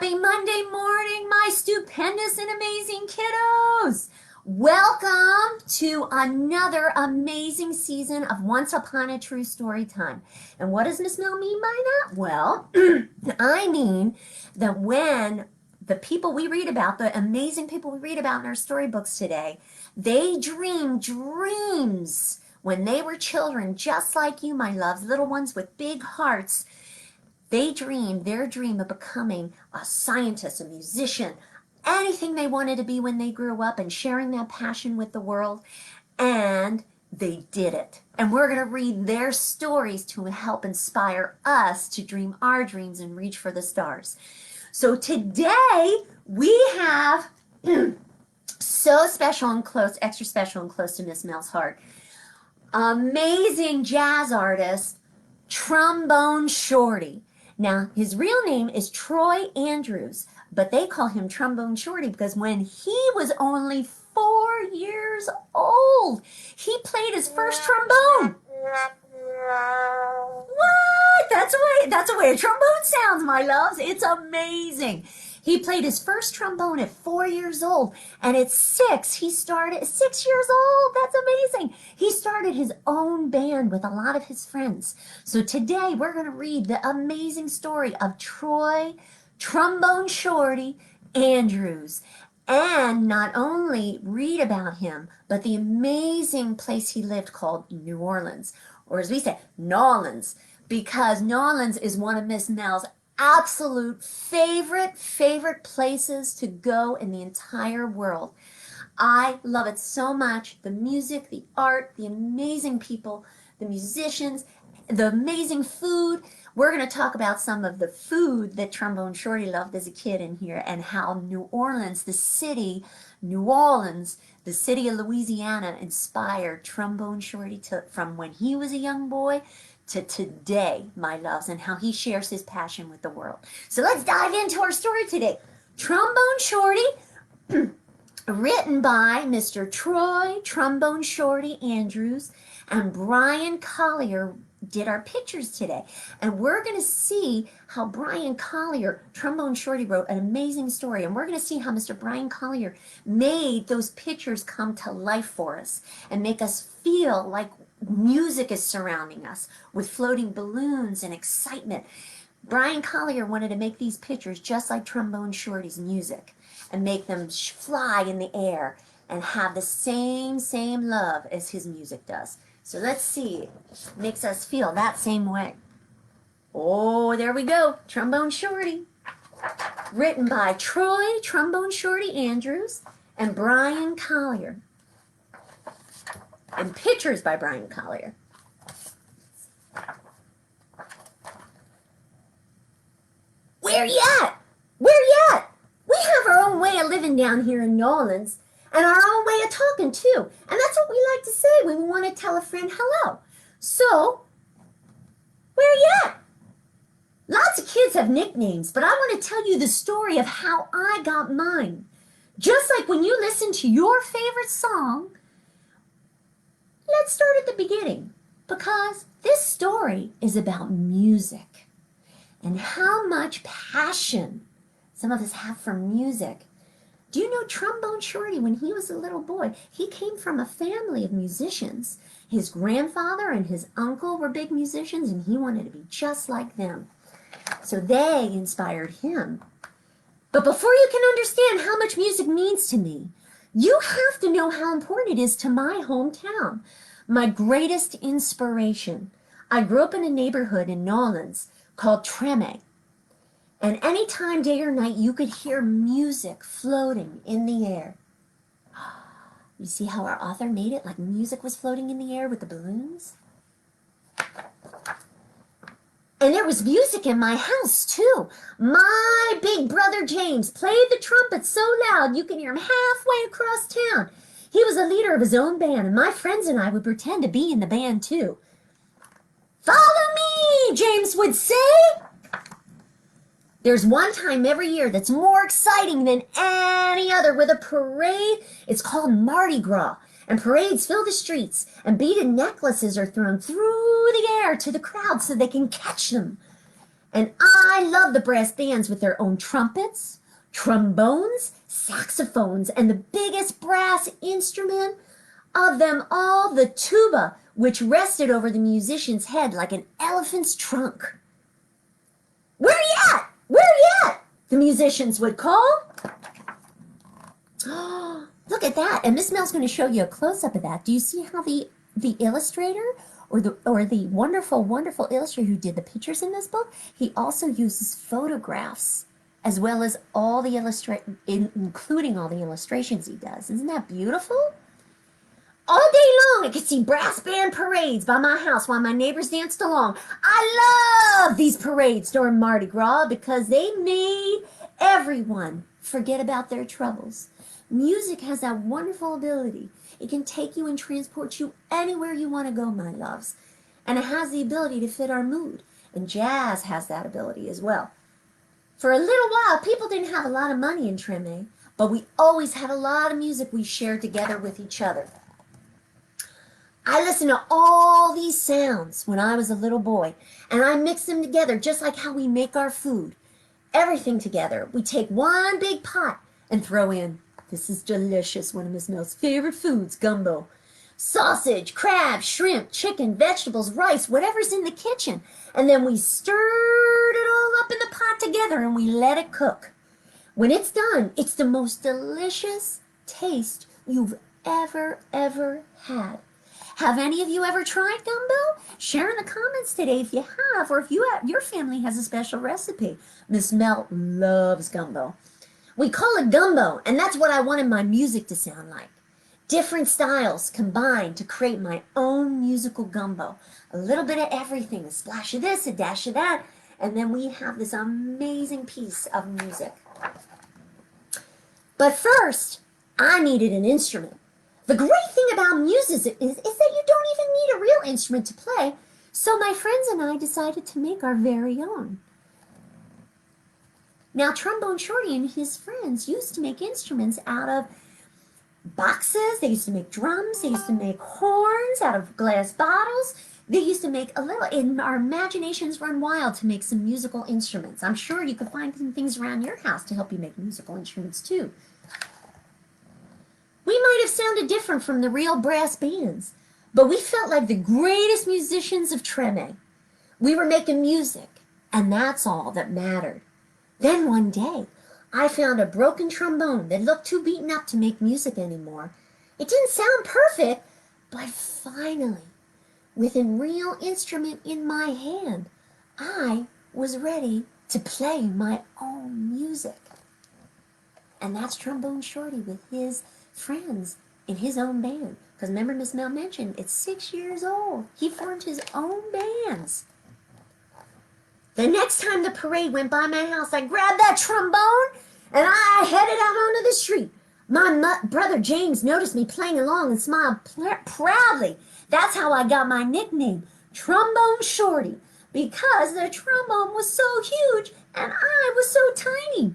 Happy Monday morning, my stupendous and amazing kiddos. Welcome to another amazing season of Once Upon a True Story Time. And what does Miss Mel mean by that? Well, I mean that when the people we read about, the amazing people we read about in our storybooks today, they dreamed dreams when they were children, just like you, my loves, little ones with big hearts. They dreamed their dream of becoming a scientist, a musician, anything they wanted to be when they grew up and sharing that passion with the world. And they did it. And we're going to read their stories to help inspire us to dream our dreams and reach for the stars. So today we have so special and close, extra special and close to Miss Mel's heart, amazing jazz artist, Trombone Shorty. Now, his real name is Troy Andrews, but they call him Trombone Shorty because when he was only 4 years old, he played his first trombone. What? That's the way a trombone sounds, my loves. It's amazing. He played his first trombone at 4 years old, and at 6, he started, 6 years old, that's amazing. He started his own band with a lot of his friends. So today we're going to read the amazing story of Troy, Trombone Shorty Andrews, and not only read about him, but the amazing place he lived called New Orleans, or as we say, Nolans, because Nolans is one of Miss Mel's absolute favorite places to go in the entire world. I love it so much. The music, the art, the amazing people, the musicians, the amazing food. We're going to talk about some of the food that Trombone Shorty loved as a kid in here, and how New Orleans, the city of Louisiana, inspired Trombone Shorty from when he was a young boy to today, my loves, and how he shares his passion with the world. So let's dive into our story today. Trombone Shorty, written by Mr. Troy Trombone Shorty Andrews, and Bryan Collier did our pictures today. And we're going to see how Bryan Collier, Trombone Shorty, wrote an amazing story. And we're going to see how Mr. Bryan Collier made those pictures come to life for us and make us feel like music is surrounding us with floating balloons and excitement. Bryan Collier wanted to make these pictures just like Trombone Shorty's music and make them fly in the air and have the same love as his music does. So let's see, it makes us feel that same way. Oh, there we go, Trombone Shorty. Written by Troy Trombone Shorty Andrews and Bryan Collier. And pictures by Bryan Collier. Where you at? Where you at? We have our own way of living down here in New Orleans, and our own way of talking too. And that's what we like to say when we want to tell a friend hello. So, where you at? Lots of kids have nicknames, but I want to tell you the story of how I got mine. Just like when you listen to your favorite song, let's start at the beginning, because this story is about music and how much passion some of us have for music. Do you know Trombone Shorty, when he was a little boy, he came from a family of musicians. His grandfather and his uncle were big musicians, and he wanted to be just like them. So they inspired him. But before you can understand how much music means to me, you have to know how important it is to my hometown, my greatest inspiration. I grew up in a neighborhood in Nolans called Treme. And anytime, day or night, you could hear music floating in the air. You see how our author made it like music was floating in the air with the balloons? And there was music in my house, too. My big brother James played the trumpet so loud you can hear him halfway across town. He was a leader of his own band, and my friends and I would pretend to be in the band, too. "Follow me," James would say. There's one time every year that's more exciting than any other with a parade. It's called Mardi Gras, and parades fill the streets, and beaded necklaces are thrown through the air to the crowd so they can catch them. And I love the brass bands with their own trumpets, trombones, saxophones, and the biggest brass instrument of them all, the tuba, which rested over the musician's head like an elephant's trunk. "Where you at? Where you at?" the musicians would call. Oh, look at that. And Miss Mel's going to show you a close-up of that. Do you see how the illustrator or the wonderful, wonderful illustrator who did the pictures in this book, he also uses photographs as well as all the including all the illustrations he does. Isn't that beautiful? All day long, I could see brass band parades by my house while my neighbors danced along. I love these parades during Mardi Gras because they made everyone forget about their troubles. Music has that wonderful ability. It can take you and transport you anywhere you want to go, my loves. And it has the ability to fit our mood. And jazz has that ability as well. For a little while, people didn't have a lot of money in Treme, but we always had a lot of music we shared together with each other. I listened to all these sounds when I was a little boy, and I mixed them together just like how we make our food. Everything together. We take one big pot and throw in, this is delicious, one of Miss Mel's favorite foods, gumbo. Sausage, crab, shrimp, chicken, vegetables, rice, whatever's in the kitchen. And then we stirred it all up in the pot together and we let it cook. When it's done, it's the most delicious taste you've ever had. Have any of you ever tried gumbo? Share in the comments today if you have, or if your family has a special recipe. Miss Mel loves gumbo. We call it gumbo, and that's what I wanted my music to sound like. Different styles combined to create my own musical gumbo. A little bit of everything, a splash of this, a dash of that, and then we have this amazing piece of music. But first, I needed an instrument. The great thing about music is that you don't even need a real instrument to play, so my friends and I decided to make our very own. Now, Trombone Shorty and his friends used to make instruments out of boxes. They used to make drums. They used to make horns out of glass bottles. They used to make and our imaginations run wild to make some musical instruments. I'm sure you could find some things around your house to help you make musical instruments too. We might have sounded different from the real brass bands, but we felt like the greatest musicians of Treme. We were making music, and that's all that mattered. Then one day, I found a broken trombone that looked too beaten up to make music anymore. It didn't sound perfect, but finally, with a real instrument in my hand, I was ready to play my own music. And that's Trombone Shorty with his friends in his own band. Because remember Miss Mel mentioned, it's 6 years old. He formed his own bands. The next time the parade went by my house, I grabbed that trombone and I headed out onto the street. My brother James noticed me playing along and smiled proudly. That's how I got my nickname, Trombone Shorty, because the trombone was so huge and I was so tiny.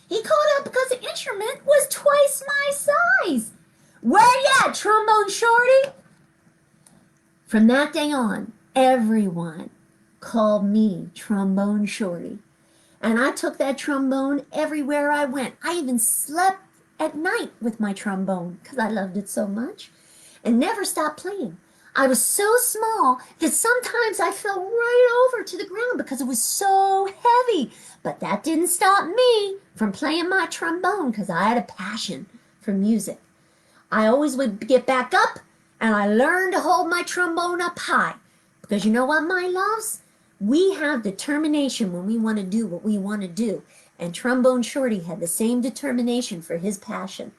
He called out because the instrument was twice my size. "Where you at, Trombone Shorty?" From that day on, everyone called me Trombone Shorty. And I took that trombone everywhere I went. I even slept at night with my trombone because I loved it so much and never stopped playing. I was so small that sometimes I fell right over to the ground because it was so heavy. But that didn't stop me from playing my trombone because I had a passion for music. I always would get back up and I learned to hold my trombone up high. Because you know what, my loves? We have determination when we want to do what we want to do. And Trombone Shorty had the same determination for his passion.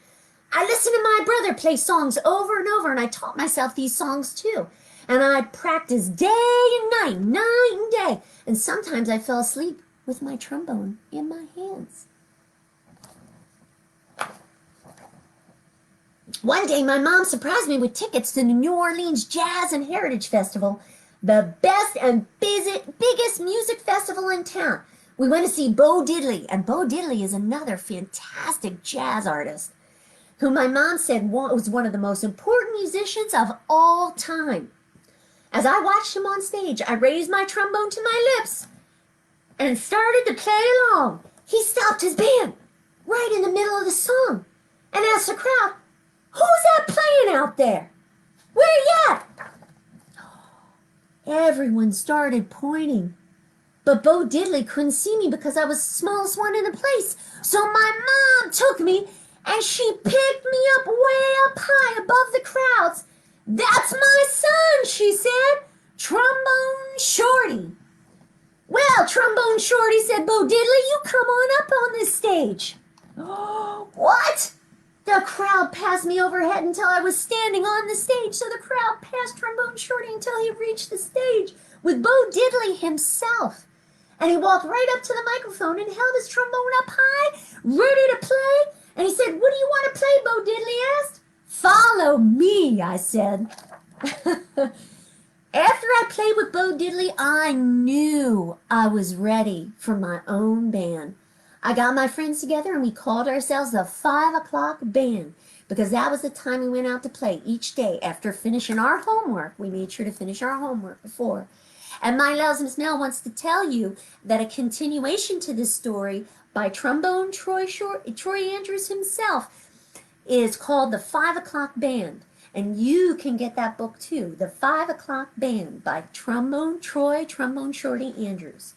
I listened to my brother play songs over and over, and I taught myself these songs too. And I practiced day and night and day. And sometimes I fell asleep with my trombone in my hands. One day, my mom surprised me with tickets to the New Orleans Jazz and Heritage Festival, the best and biggest music festival in town. We went to see Bo Diddley, and Bo Diddley is another fantastic jazz artist who my mom said was one of the most important musicians of all time. As I watched him on stage, I raised my trombone to my lips, and started to play along. He stopped his band right in the middle of the song and asked the crowd, "Who's that playing out there? Where you at?" Everyone started pointing, but Bo Diddley couldn't see me because I was the smallest one in the place. So my mom took me and she picked me up way up high above the crowds. "That's my son," she said, "Trombone Shorty." "Well, Trombone Shorty," said Bo Diddley, "you come on up on this stage." Oh, what? The crowd passed me overhead until I was standing on the stage. So the crowd passed Trombone Shorty until he reached the stage with Bo Diddley himself. And he walked right up to the microphone and held his trombone up high, ready to play. And he said, "What do you want to play?" Bo Diddley asked. "Follow me," I said. After I played with Bo Diddley, I knew I was ready for my own band. I got my friends together and we called ourselves the 5 o'clock band because that was the time we went out to play each day after finishing our homework. We made sure to finish our homework before. And my loves, Miss Mel wants to tell you that a continuation to this story by Trombone Troy Andrews himself is called The 5 O'Clock Band. And you can get that book too, The 5 O'Clock Band by Trombone Shorty Andrews.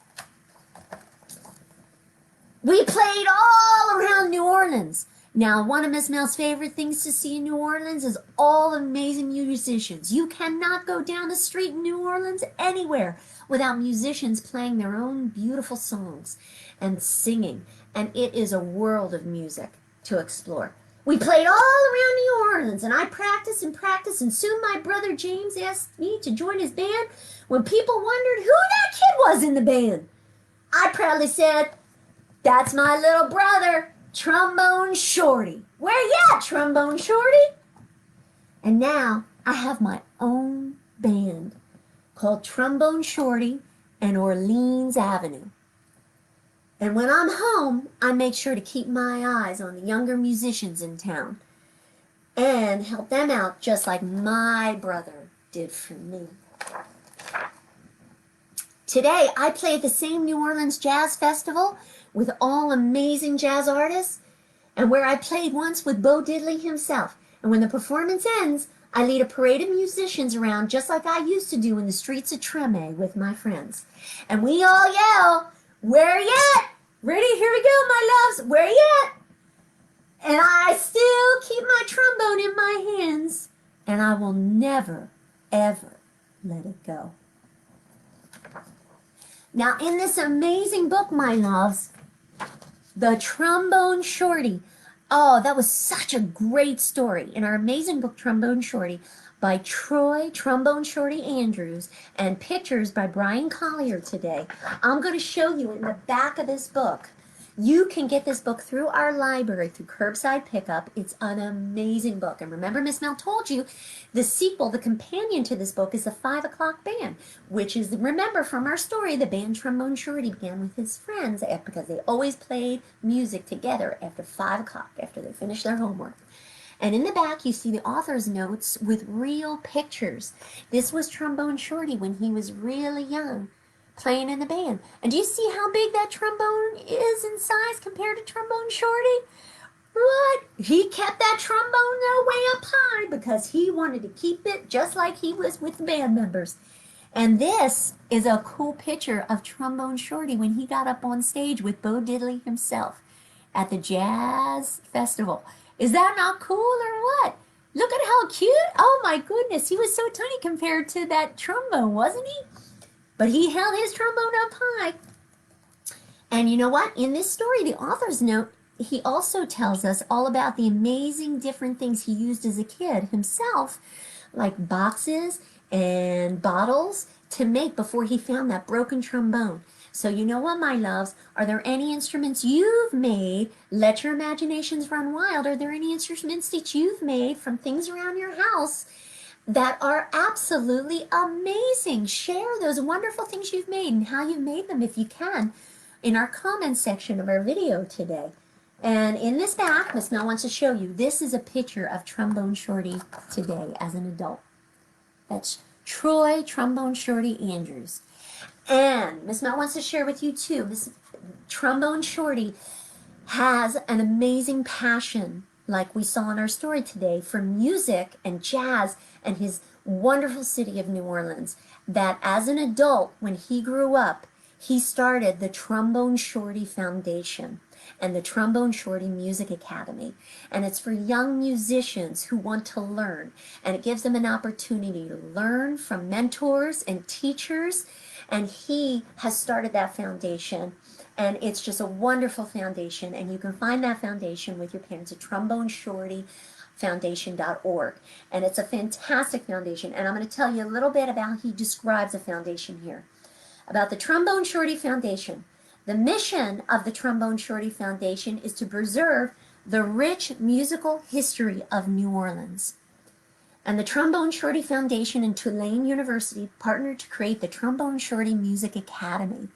We played all around New Orleans. Now, one of Miss Mel's favorite things to see in New Orleans is all amazing musicians. You cannot go down the street in New Orleans anywhere without musicians playing their own beautiful songs and singing. And it is a world of music to explore. We played all around New Orleans, and I practiced, and soon my brother James asked me to join his band when people wondered who that kid was in the band. I proudly said, "That's my little brother, Trombone Shorty." "Where you at, Trombone Shorty?" And now I have my own band called Trombone Shorty and Orleans Avenue. And when I'm home, I make sure to keep my eyes on the younger musicians in town and help them out just like my brother did for me. Today, I play at the same New Orleans Jazz Festival with all amazing jazz artists, and where I played once with Bo Diddley himself. And when the performance ends, I lead a parade of musicians around just like I used to do in the streets of Treme with my friends. And we all yell, "Where you at? Ready? Here we go, my loves. Where you at?" And I still keep my trombone in my hands, and I will never, ever let it go. Now, in this amazing book, my loves, The Trombone Shorty. Oh, that was such a great story. In our amazing book, Trombone Shorty, by Trombone Shorty Andrews, and pictures by Bryan Collier today. I'm going to show you in the back of this book. You can get this book through our library, through curbside pickup. It's an amazing book. And remember, Miss Mel told you, the sequel, the companion to this book is the 5 O'Clock Band, which is, remember from our story, the band Trombone Shorty began with his friends because they always played music together after 5 o'clock, after they finished their homework. And in the back, you see the author's notes with real pictures. This was Trombone Shorty when he was really young, playing in the band. And do you see how big that trombone is in size compared to Trombone Shorty? What? He kept that trombone though way up high because he wanted to keep it just like he was with the band members. And this is a cool picture of Trombone Shorty when he got up on stage with Bo Diddley himself at the Jazz Festival. Is that not cool or what? Look at how cute. Oh my goodness, he was so tiny compared to that trombone, wasn't he? But he held his trombone up high. And you know what? In this story, the author's note, he also tells us all about the amazing different things he used as a kid himself, like boxes and bottles to make before he found that broken trombone. So you know what, my loves? Are there any instruments you've made? Let your imaginations run wild. Are there any instruments that you've made from things around your house that are absolutely amazing? Share those wonderful things you've made and how you made them, if you can, in our comments section of our video today. And in this back, Miss Mel wants to show you, this is a picture of Trombone Shorty today as an adult. That's Trombone Shorty Andrews. And Miss Mel wants to share with you too, Miss Trombone Shorty has an amazing passion, like we saw in our story today, for music and jazz and his wonderful city of New Orleans. That as an adult, when he grew up, he started the Trombone Shorty Foundation and the Trombone Shorty Music Academy. And it's for young musicians who want to learn. And it gives them an opportunity to learn from mentors and teachers. And he has started that foundation. And it's just a wonderful foundation. And you can find that foundation with your parents at tromboneshortyfoundation.org. And it's a fantastic foundation. And I'm going to tell you a little bit about how he describes the foundation here. About the Trombone Shorty Foundation. The mission of the Trombone Shorty Foundation is to preserve the rich musical history of New Orleans. And the Trombone Shorty Foundation and Tulane University partnered to create the Trombone Shorty Music Academy,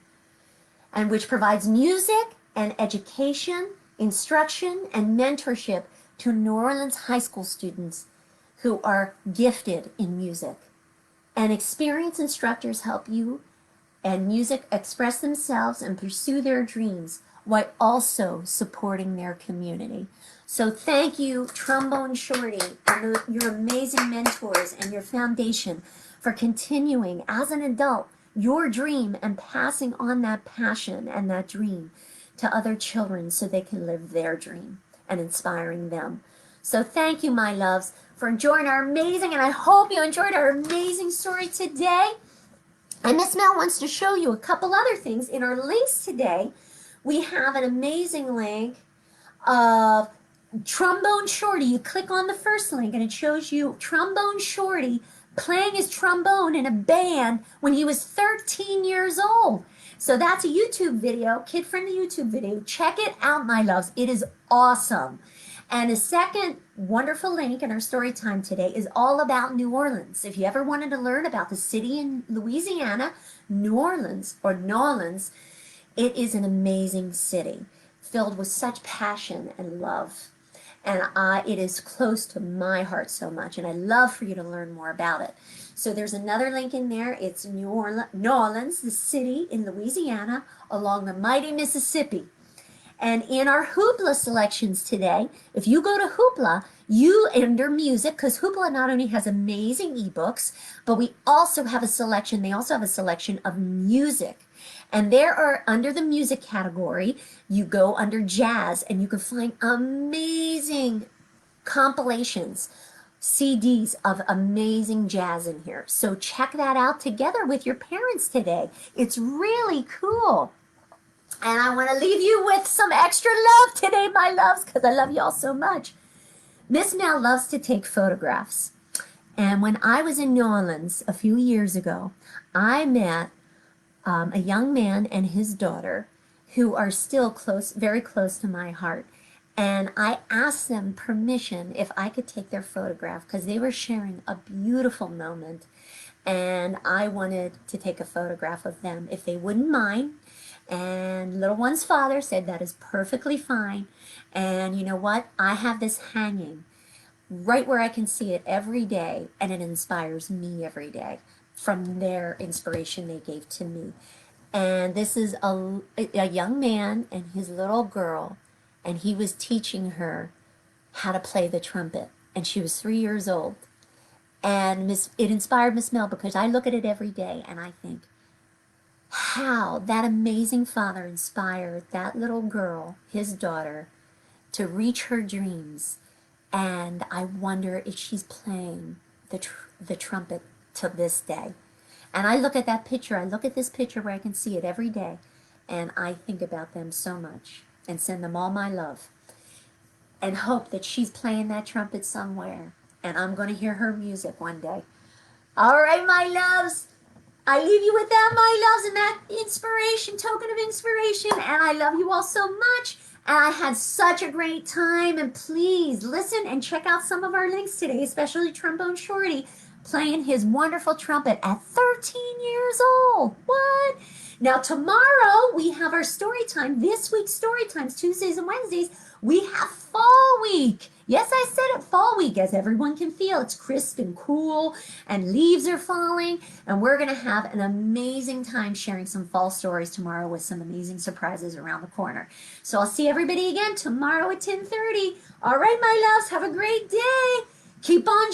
and which provides music and education, instruction, and mentorship to New Orleans high school students who are gifted in music. And experienced instructors help you and music express themselves and pursue their dreams while also supporting their community. So thank you, Trombone Shorty, and your amazing mentors and your foundation for continuing as an adult your dream and passing on that passion and that dream to other children so they can live their dream and inspiring them. So thank you, my loves, for enjoying our amazing, and I hope you enjoyed our amazing story today. And Miss Mel wants to show you a couple other things in our links today. We have an amazing link of Trombone Shorty. You click on the first link and it shows you Trombone Shorty playing his trombone in a band when he was 13 years old. So that's a YouTube video, kid-friendly YouTube video. Check it out, my loves. It is awesome. And a second wonderful link in our story time today is all about New Orleans. If you ever wanted to learn about the city in Louisiana, New Orleans, it is an amazing city filled with such passion and love. And it is close to my heart so much, and I love for you to learn more about it. So there's another link in there. It's New Orleans, the city in Louisiana, along the mighty Mississippi. And in our Hoopla selections today, if you go to Hoopla, you enter music, because Hoopla not only has amazing ebooks, but we also have a selection, they also have a selection of music. And there are, under the music category, you go under jazz, and you can find amazing compilations, CDs of amazing jazz in here. So check that out together with your parents today. It's really cool. And I want to leave you with some extra love today, my loves, because I love you all so much. Miss Mel loves to take photographs. And when I was in New Orleans a few years ago, I met a young man and his daughter who are still close, very close to my heart. And I asked them permission if I could take their photograph because they were sharing a beautiful moment. And I wanted to take a photograph of them if they wouldn't mind. And little one's father said that is perfectly fine. And you know what? I have this hanging right where I can see it every day, and it inspires me every day from their inspiration they gave to me. And this is a young man and his little girl, and he was teaching her how to play the trumpet, and she was 3 years old. And it inspired Miss Mel because I look at it every day and I think, how that amazing father inspired that little girl, his daughter, to reach her dreams. And I wonder if she's playing the trumpet to this day. And I look at that picture, I look at this picture where I can see it every day, and I think about them so much and send them all my love and hope that she's playing that trumpet somewhere and I'm going to hear her music one day. All right, my loves. I leave you with that, my loves, and that inspiration, token of inspiration. And I love you all so much. And I had such a great time. And please listen and check out some of our links today, especially Trombone Shorty playing his wonderful trumpet at 13 years old. What? Now, tomorrow we have our story time. This week's story times, Tuesdays and Wednesdays. We have Fall Week. Yes, I said it fall week, as everyone can feel. It's crisp and cool, and leaves are falling, and we're going to have an amazing time sharing some fall stories tomorrow with some amazing surprises around the corner. So I'll see everybody again tomorrow at 10:30. All right, my loves, have a great day. Keep on